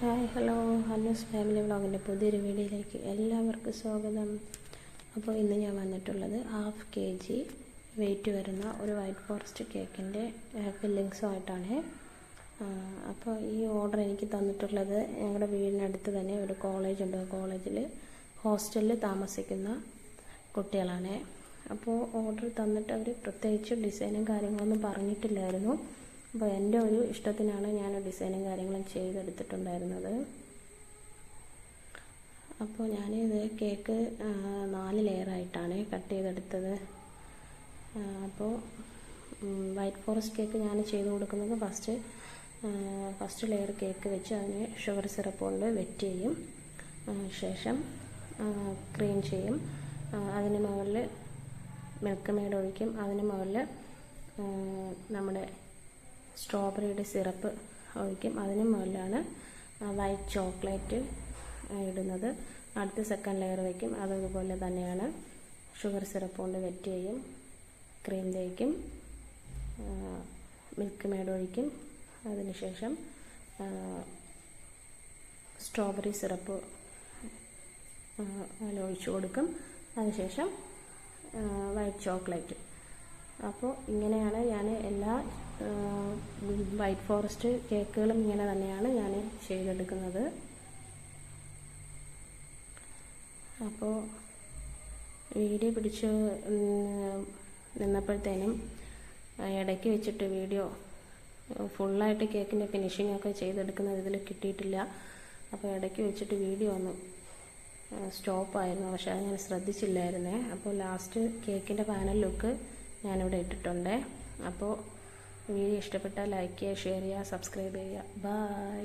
Hi hello ഹന്നൂസ് family വ്ളോഗിൻ്റെ പുതിയൊരു വീഡിയോയിലേക്ക് എല്ലാവർക്കും സ്വാഗതം. അപ്പോൾ ഇന്ന് ഞാൻ വന്നിട്ടുള്ളത് 1/2 kg വെയിറ്റ് വരുന്ന ഒരു വൈറ്റ് ഫോറസ്റ്റ് കേക്കിൻ്റെ ഫില്ലിങ്സുമായിട്ടാണ്. അപ്പോൾ ഈ ഓർഡർ എനിക്ക് തന്നിട്ടുള്ളത് ഞങ്ങളുടെ വീടിനടുത്ത് തന്നെ ഒരു കോളേജുണ്ട്. കോളേജിൽ ഹോസ്റ്റലിൽ താമസിക്കുന്ന കുട്ടികളാണ്. അപ്പോൾ ഓർഡർ തന്നിട്ട് അവർ പ്രത്യേകിച്ച് ഡിസൈനും കാര്യങ്ങളൊന്നും പറഞ്ഞിട്ടില്ലായിരുന്നു. അപ്പോൾ എൻ്റെ ഒരു ഇഷ്ടത്തിനാണ് ഞാൻ ഡിസൈനും കാര്യങ്ങളും ചെയ്തെടുത്തിട്ടുണ്ടായിരുന്നത്. അപ്പോൾ ഞാനിത് കേക്ക് 4 ലെയറായിട്ടാണ് കട്ട് ചെയ്തെടുത്തത്. അപ്പോൾ വൈറ്റ് ഫോറസ്റ്റ് കേക്ക് ഞാൻ ചെയ്ത് കൊടുക്കുന്നത് ഫസ്റ്റ് ലെയർ കേക്ക് വെച്ച് അതിന് ഷുഗർ സിറപ്പ് കൊണ്ട് വെറ്റ് ചെയ്യും. ശേഷം ക്രീം ചെയ്യും. അതിന് മുകളിൽ മിൽക്ക് മെയ്ഡ് ഒഴിക്കും. അതിന് മുകളിൽ നമ്മുടെ സ്ട്രോബെറിയുടെ സിറപ്പ് ഒഴിക്കും. അതിന് മുകളിലാണ് വൈറ്റ് ചോക്ലേറ്റ് ഇടുന്നത്. അടുത്ത സെക്കൻഡ് ലെയർ വയ്ക്കും. അതുപോലെ തന്നെയാണ് ഷുഗർ സിറപ്പ് കൊണ്ട് വെറ്റ് ചെയ്യും. ക്രീം തേക്കും. മിൽക്ക് മെയ്ഡ് ഒഴിക്കും. അതിനുശേഷം സ്ട്രോബെറി സിറപ്പ് അതിലൊഴിച്ചു കൊടുക്കും. അതിനുശേഷം വൈറ്റ് ചോക്ലേറ്റ്. അപ്പോൾ ഇങ്ങനെയാണ് ഞാൻ എല്ലാ വൈറ്റ് ഫോറസ്റ്റ് കേക്കുകളും ഇങ്ങനെ തന്നെയാണ് ഞാൻ ചെയ്തെടുക്കുന്നത്. അപ്പോൾ വീഡിയോ പിടിച്ച് നിന്നപ്പോഴത്തേനും ഇടയ്ക്ക് വെച്ചിട്ട് വീഡിയോ ഫുള്ളായിട്ട് കേക്കിൻ്റെ ഫിനിഷിംഗ് ഒക്കെ ചെയ്തെടുക്കുന്നത് ഇതിൽ കിട്ടിയിട്ടില്ല. അപ്പോൾ ഇടയ്ക്ക് വെച്ചിട്ട് വീഡിയോ ഒന്ന് സ്റ്റോപ്പായിരുന്നു. പക്ഷേ അത് ഞാൻ ശ്രദ്ധിച്ചില്ലായിരുന്നേ. അപ്പോൾ ലാസ്റ്റ് കേക്കിൻ്റെ ഫൈനൽ ലുക്ക് ഞാനിവിടെ ഇട്ടിട്ടുണ്ട്. അപ്പോൾ വീഡിയോ ഇഷ്ടപ്പെട്ടാൽ ലൈക്ക് ചെയ്യുക, ഷെയർ ചെയ്യുക, സബ്സ്ക്രൈബ് ചെയ്യുക. ബൈ.